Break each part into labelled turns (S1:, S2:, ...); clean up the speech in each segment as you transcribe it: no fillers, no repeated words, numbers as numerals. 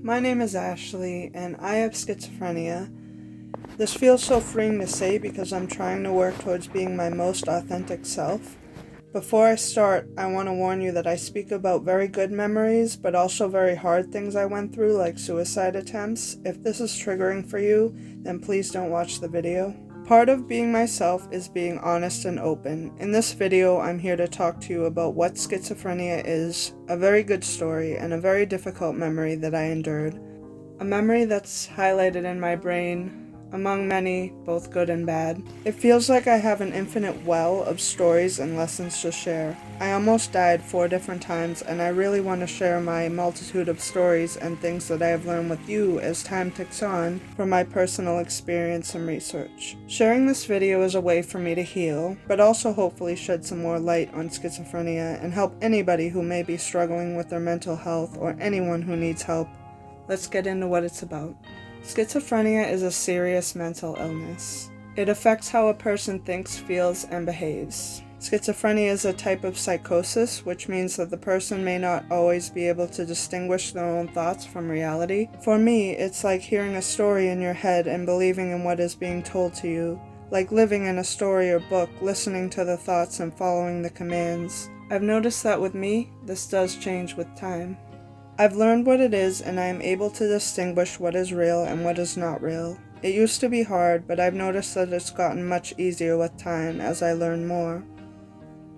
S1: my name is Ashley, and I have schizophrenia. This feels so freeing to say because I'm trying to work towards being my most authentic self. Before I start, I want to warn you that I speak about very good memories, but also very hard things I went through, like suicide attempts. If this is triggering for you, then please don't watch the video. Part of being myself is being honest and open. In this video, I'm here to talk to you about what schizophrenia is, a very good story, and a very difficult memory that I endured. A memory that's highlighted in my brain, among many, both good and bad. It feels like I have an infinite well of stories and lessons to share. I almost died 4 different times, and I really want to share my multitude of stories and things that I have learned with you as time ticks on from my personal experience and research. Sharing this video is a way for me to heal, but also hopefully shed some more light on schizophrenia and help anybody who may be struggling with their mental health or anyone who needs help. Let's get into what it's about. Schizophrenia is a serious mental illness. It affects how a person thinks, feels, and behaves. Schizophrenia is a type of psychosis, which means that the person may not always be able to distinguish their own thoughts from reality. For me, it's like hearing a story in your head and believing in what is being told to you, like living in a story or book, listening to the thoughts and following the commands. I've noticed that with me, this does change with time. I've learned what it is, and I am able to distinguish what is real and what is not real. It used to be hard, but I've noticed that it's gotten much easier with time as I learn more.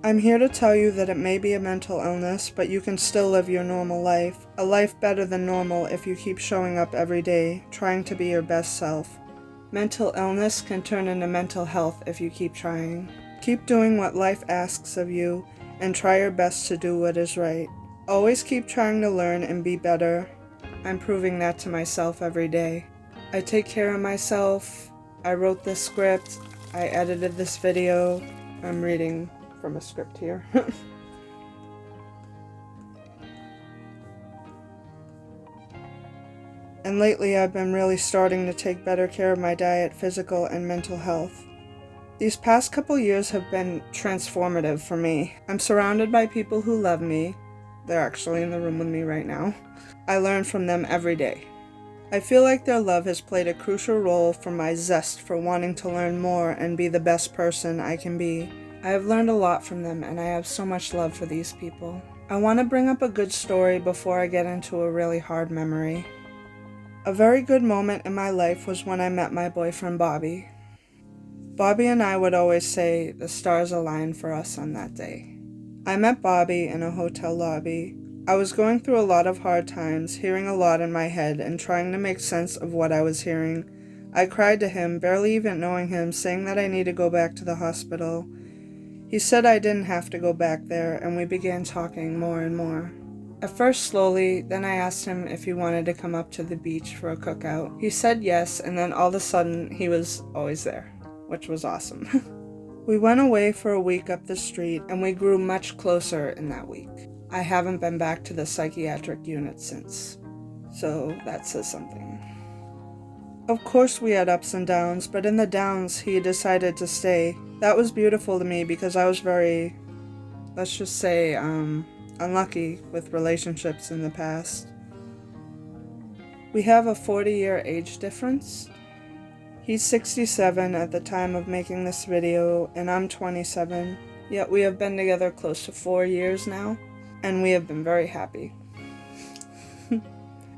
S1: I'm here to tell you that it may be a mental illness, but you can still live your normal life, a life better than normal if you keep showing up every day, trying to be your best self. Mental illness can turn into mental health if you keep trying. Keep doing what life asks of you, and try your best to do what is right. Always keep trying to learn and be better. I'm proving that to myself every day. I take care of myself. I wrote this script. I edited this video. I'm reading from a script here. And lately I've been really starting to take better care of my diet, physical, and mental health. These past couple years have been transformative for me. I'm surrounded by people who love me. They're actually in the room with me right now. I learn from them every day. I feel like their love has played a crucial role for my zest for wanting to learn more and be the best person I can be. I have learned a lot from them, and I have so much love for these people. I want to bring up a good story before I get into a really hard memory. A very good moment in my life was when I met my boyfriend Bobby. Bobby and I would always say the stars aligned for us on that day. I met Bobby in a hotel lobby. I was going through a lot of hard times, hearing a lot in my head and trying to make sense of what I was hearing. I cried to him, barely even knowing him, saying that I need to go back to the hospital. He said I didn't have to go back there, and we began talking more and more. At first slowly, then I asked him if he wanted to come up to the beach for a cookout. He said yes, and then all of a sudden, he was always there, which was awesome. We went away for a week up the street, and we grew much closer in that week. I haven't been back to the psychiatric unit since, so that says something. Of course we had ups and downs, but in the downs he decided to stay. That was beautiful to me because I was very, let's just say, unlucky with relationships in the past. We have a 40-year age difference. He's 67 at the time of making this video, and I'm 27, yet we have been together close to 4 years now, and we have been very happy.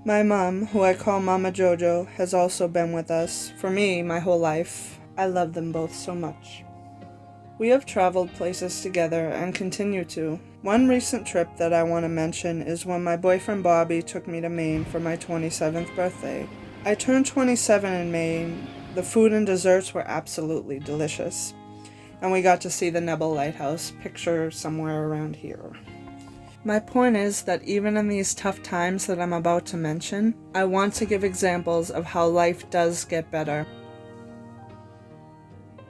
S1: My mom, who I call Mama Jojo, has also been with us, for me, my whole life. I love them both so much. We have traveled places together and continue to. One recent trip that I want to mention is when my boyfriend Bobby took me to Maine for my 27th birthday. I turned 27 in Maine. The food and desserts were absolutely delicious, and we got to see the Nebel Lighthouse, picture somewhere around here. My point is that even in these tough times that I'm about to mention, I want to give examples of how life does get better.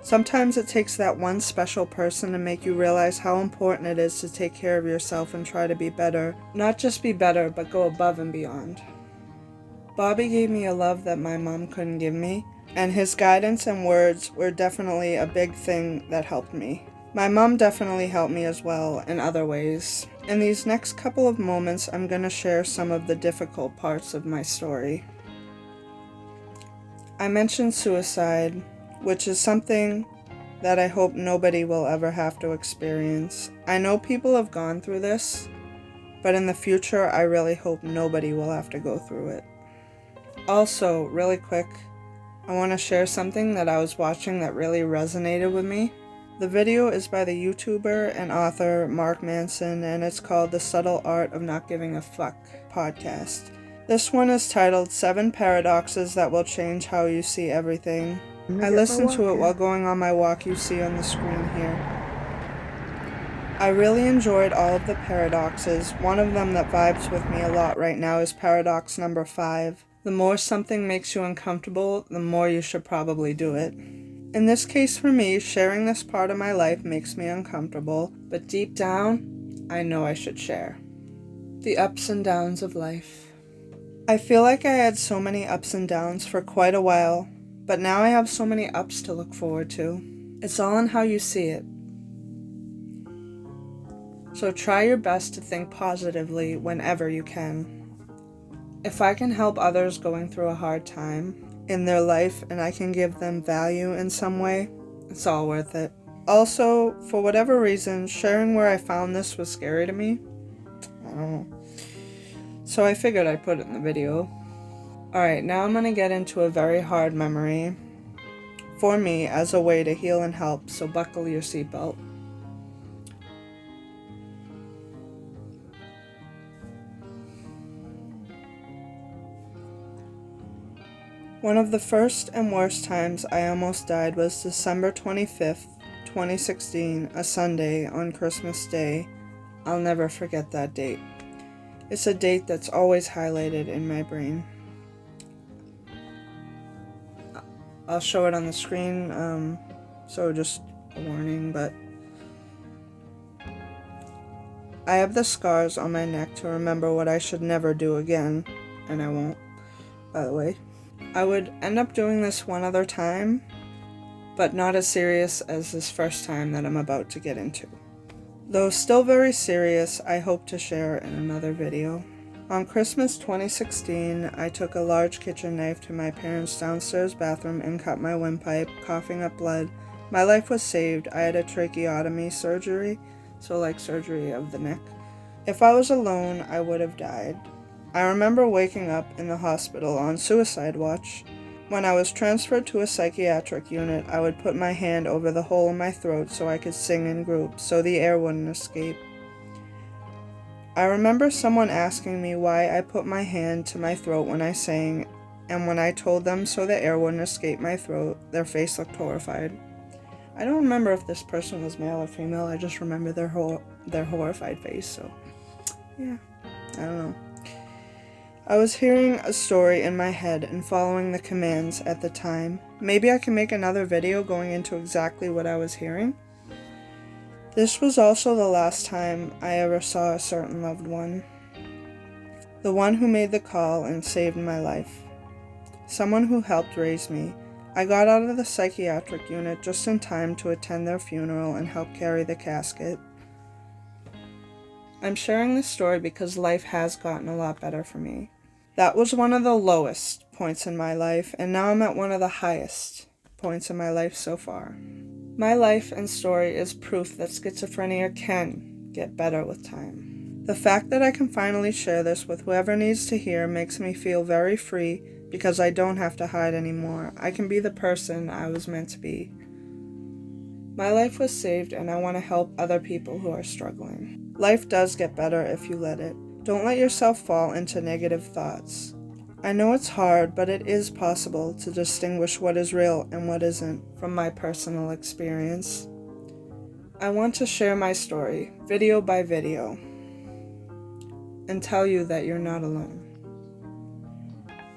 S1: Sometimes it takes that one special person to make you realize how important it is to take care of yourself and try to be better. Not just be better, but go above and beyond. Bobby gave me a love that my mom couldn't give me, and his guidance and words were definitely a big thing that helped me. My mom definitely helped me as well in other ways. In these next couple of moments, I'm going to share some of the difficult parts of my story. I mentioned suicide, which is something that I hope nobody will ever have to experience. I know people have gone through this, but in the future, I really hope nobody will have to go through it. Also, really quick, I want to share something that I was watching that really resonated with me. The video is by the YouTuber and author Mark Manson, and it's called The Subtle Art of Not Giving a Fuck podcast. This one is titled 7 Paradoxes That Will Change How You See Everything. I listened to it while going on my walk you see on the screen here. I really enjoyed all of the paradoxes. One of them that vibes with me a lot right now is paradox number 5. The more something makes you uncomfortable, the more you should probably do it. In this case for me, sharing this part of my life makes me uncomfortable, but deep down, I know I should share. The ups and downs of life. I feel like I had so many ups and downs for quite a while, but now I have so many ups to look forward to. It's all in how you see it. So try your best to think positively whenever you can. If I can help others going through a hard time in their life and I can give them value in some way, it's all worth it. Also, for whatever reason, sharing where I found this was scary to me. I don't know. So I figured I'd put it in the video. Alright, now I'm gonna get into a very hard memory for me as a way to heal and help, so buckle your seatbelt. One of the first and worst times I almost died was December 25th, 2016, a Sunday on Christmas Day. I'll never forget that date. It's a date that's always highlighted in my brain. I'll show it on the screen, so just a warning, but I have the scars on my neck to remember what I should never do again, and I won't, by the way. I would end up doing this one other time, but not as serious as this first time that I'm about to get into. Though still very serious, I hope to share in another video. On Christmas 2016, I took a large kitchen knife to my parents' downstairs bathroom and cut my windpipe, coughing up blood. My life was saved. I had a tracheotomy surgery, so like surgery of the neck. If I was alone, I would have died. I remember waking up in the hospital on suicide watch. When I was transferred to a psychiatric unit, I would put my hand over the hole in my throat so I could sing in groups, so the air wouldn't escape. I remember someone asking me why I put my hand to my throat when I sang, and when I told them so the air wouldn't escape my throat, their face looked horrified. I don't remember if this person was male or female, I just remember their horrified face, so yeah, I don't know. I was hearing a story in my head and following the commands at the time. Maybe I can make another video going into exactly what I was hearing. This was also the last time I ever saw a certain loved one. The one who made the call and saved my life. Someone who helped raise me. I got out of the psychiatric unit just in time to attend their funeral and help carry the casket. I'm sharing this story because life has gotten a lot better for me. That was one of the lowest points in my life, and now I'm at one of the highest points in my life so far. My life and story is proof that schizophrenia can get better with time. The fact that I can finally share this with whoever needs to hear makes me feel very free because I don't have to hide anymore. I can be the person I was meant to be. My life was saved and I want to help other people who are struggling. Life does get better if you let it. Don't let yourself fall into negative thoughts. I know it's hard, but it is possible to distinguish what is real and what isn't from my personal experience. I want to share my story, video by video, and tell you that you're not alone.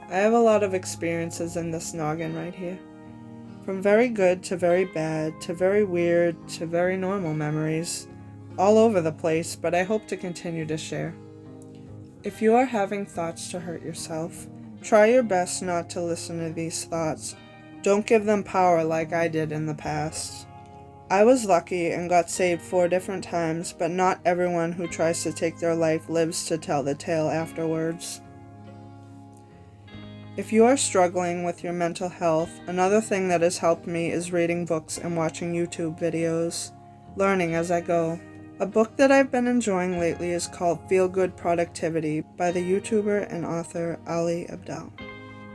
S1: I have a lot of experiences in this noggin right here. From very good to very bad, to very weird, to very normal memories. All over the place, but I hope to continue to share. If you are having thoughts to hurt yourself, try your best not to listen to these thoughts. Don't give them power like I did in the past. I was lucky and got saved 4 different times, but not everyone who tries to take their life lives to tell the tale afterwards. If you are struggling with your mental health, another thing that has helped me is reading books and watching YouTube videos, learning as I go. A book that I've been enjoying lately is called Feel Good Productivity by the YouTuber and author Ali Abdaal.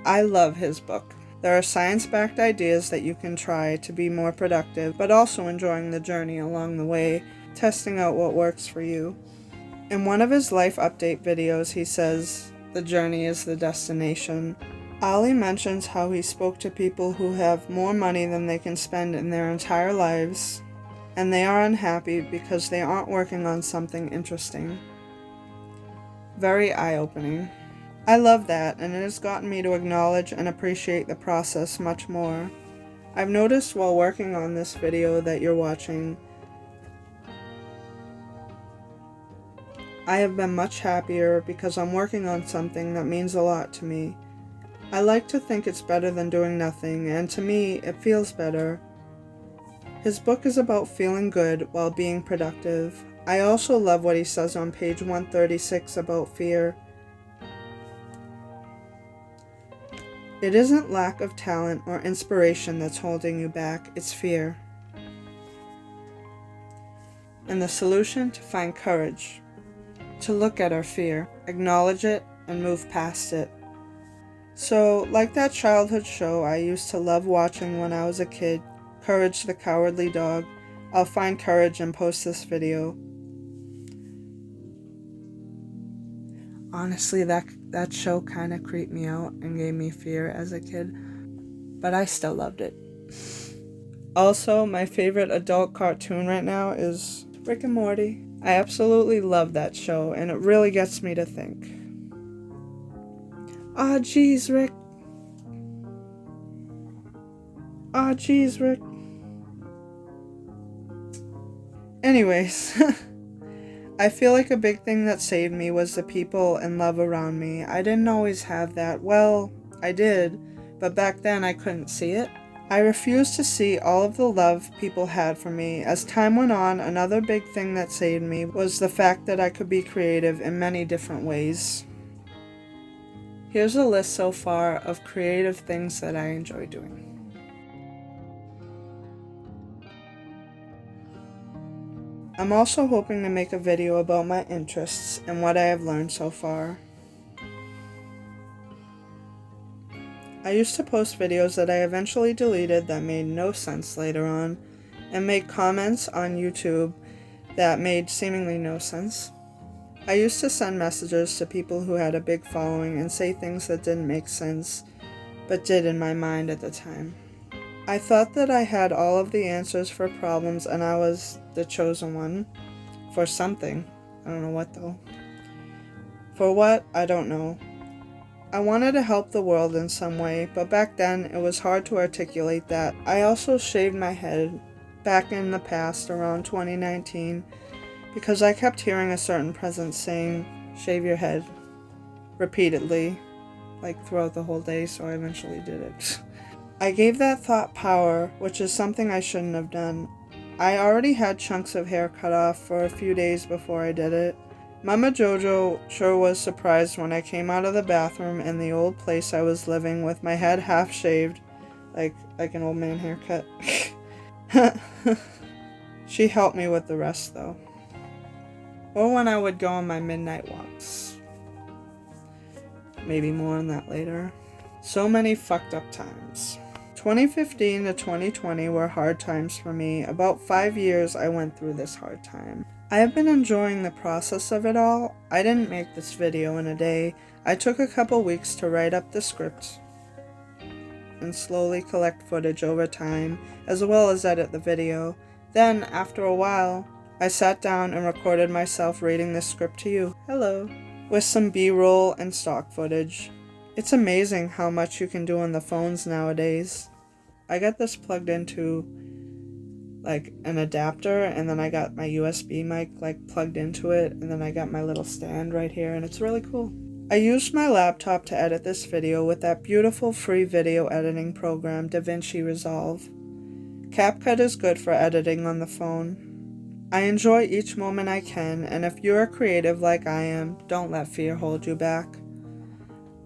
S1: I love his book. There are science-backed ideas that you can try to be more productive, but also enjoying the journey along the way, testing out what works for you. In one of his life update videos, he says, "The journey is the destination." Ali mentions how he spoke to people who have more money than they can spend in their entire lives, and they are unhappy because they aren't working on something interesting. Very eye-opening. I love that, and it has gotten me to acknowledge and appreciate the process much more. I've noticed while working on this video that you're watching, I have been much happier because I'm working on something that means a lot to me. I like to think it's better than doing nothing, and to me, it feels better. His book is about feeling good while being productive. I also love what he says on page 136 about fear. It isn't lack of talent or inspiration that's holding you back, it's fear. And the solution: to find courage, to look at our fear, acknowledge it, and move past it. So, like that childhood show I used to love watching when I was a kid, Courage the Cowardly Dog, I'll find courage and post this video. Honestly, that show kind of creeped me out and gave me fear as a kid, but I still loved it. Also, my favorite adult cartoon right now is Rick and Morty. I absolutely love that show, and it really gets me to think. Ah, geez, Rick. Ah, geez, Rick. Anyways, I feel like a big thing that saved me was the people and love around me. I didn't always have that. Well, I did, but back then I couldn't see it. I refused to see all of the love people had for me. As time went on, another big thing that saved me was the fact that I could be creative in many different ways. Here's a list so far of creative things that I enjoy doing. I'm also hoping to make a video about my interests and what I have learned so far. I used to post videos that I eventually deleted that made no sense later on, and make comments on YouTube that made seemingly no sense. I used to send messages to people who had a big following and say things that didn't make sense, but did in my mind at the time. I thought that I had all of the answers for problems and I was the chosen one for something. I don't know what though. For what? I don't know. I wanted to help the world in some way, but back then it was hard to articulate that. I also shaved my head back in the past around 2019 because I kept hearing a certain presence saying, "Shave your head," repeatedly, like throughout the whole day, so I eventually did it. I gave that thought power, which is something I shouldn't have done. I already had chunks of hair cut off for a few days before I did it. Mama Jojo sure was surprised when I came out of the bathroom in the old place I was living with my head half shaved, like an old man haircut. She helped me with the rest though. Or when I would go on my midnight walks. Maybe more on that later. So many fucked up times. 2015 to 2020 were hard times for me. About 5 years I went through this hard time. I have been enjoying the process of it all. I didn't make this video in a day. I took a couple weeks to write up the script and slowly collect footage over time, as well as edit the video. Then, after a while, I sat down and recorded myself reading the script to you, hello, with some B-roll and stock footage. It's amazing how much you can do on the phones nowadays. I got this plugged into like an adapter, and then I got my USB mic like plugged into it, and then I got my little stand right here, and it's really cool. I used my laptop to edit this video with that beautiful free video editing program DaVinci Resolve. CapCut is good for editing on the phone. I enjoy each moment I can, and if you're creative like I am, don't let fear hold you back.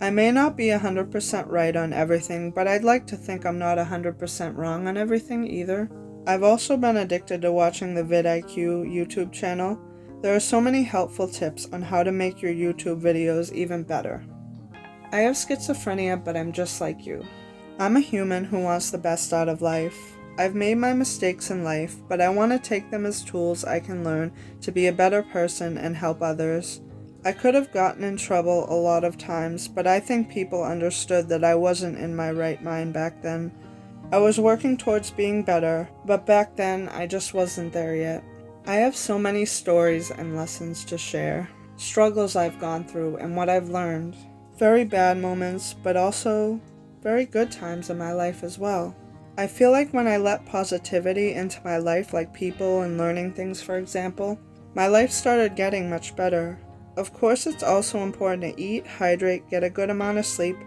S1: I may not be 100% right on everything, but I'd like to think I'm not 100% wrong on everything either. I've also been addicted to watching the vidIQ YouTube channel. There are so many helpful tips on how to make your YouTube videos even better. I have schizophrenia, but I'm just like you. I'm a human who wants the best out of life. I've made my mistakes in life, but I want to take them as tools I can learn to be a better person and help others. I could have gotten in trouble a lot of times, but I think people understood that I wasn't in my right mind back then. I was working towards being better, but back then I just wasn't there yet. I have so many stories and lessons to share, struggles I've gone through and what I've learned. Very bad moments, but also very good times in my life as well. I feel like when I let positivity into my life, like people and learning things, for example, my life started getting much better. Of course, it's also important to eat, hydrate, get a good amount of sleep,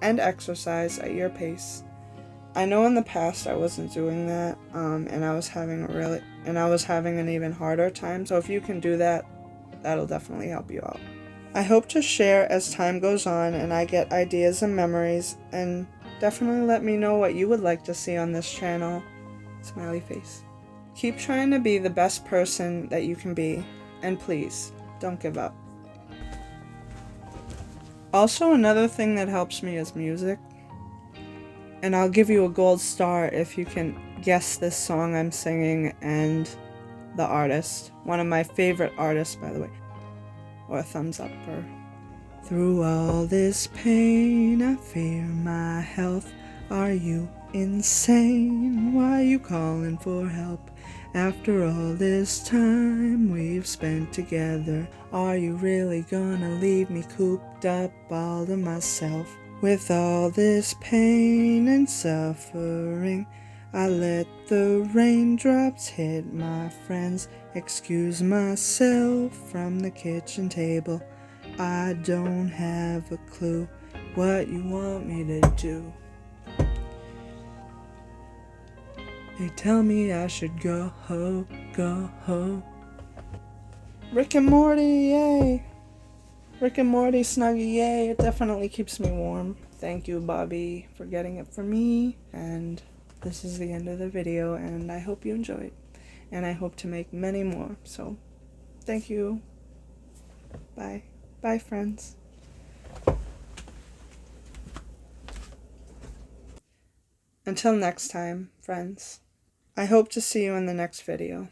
S1: and exercise at your pace. I know in the past I wasn't doing that, and I was having an even harder time. So if you can do that, that'll definitely help you out. I hope to share as time goes on and I get ideas and memories, and definitely let me know what you would like to see on this channel. Smiley face. Keep trying to be the best person that you can be, and please, don't give up. Also, another thing that helps me is music. And I'll give you a gold star if you can guess this song I'm singing and the artist. One of my favorite artists, by the way. Or a thumbs up for. Through all this pain, I fear my health. Are you insane? Why you calling for help? After all this time we've spent together, are you really gonna leave me cooped up all to myself? With all this pain and suffering, I let the raindrops hit my friends. Excuse myself from the kitchen table. I don't have a clue what you want me to do. They tell me I should go. Rick and Morty, yay! Rick and Morty Snuggie, yay! It definitely keeps me warm. Thank you, Bobby, for getting it for me. And this is the end of the video, and I hope you enjoyed. And I hope to make many more. So, thank you. Bye. Bye, friends. Until next time, friends. I hope to see you in the next video.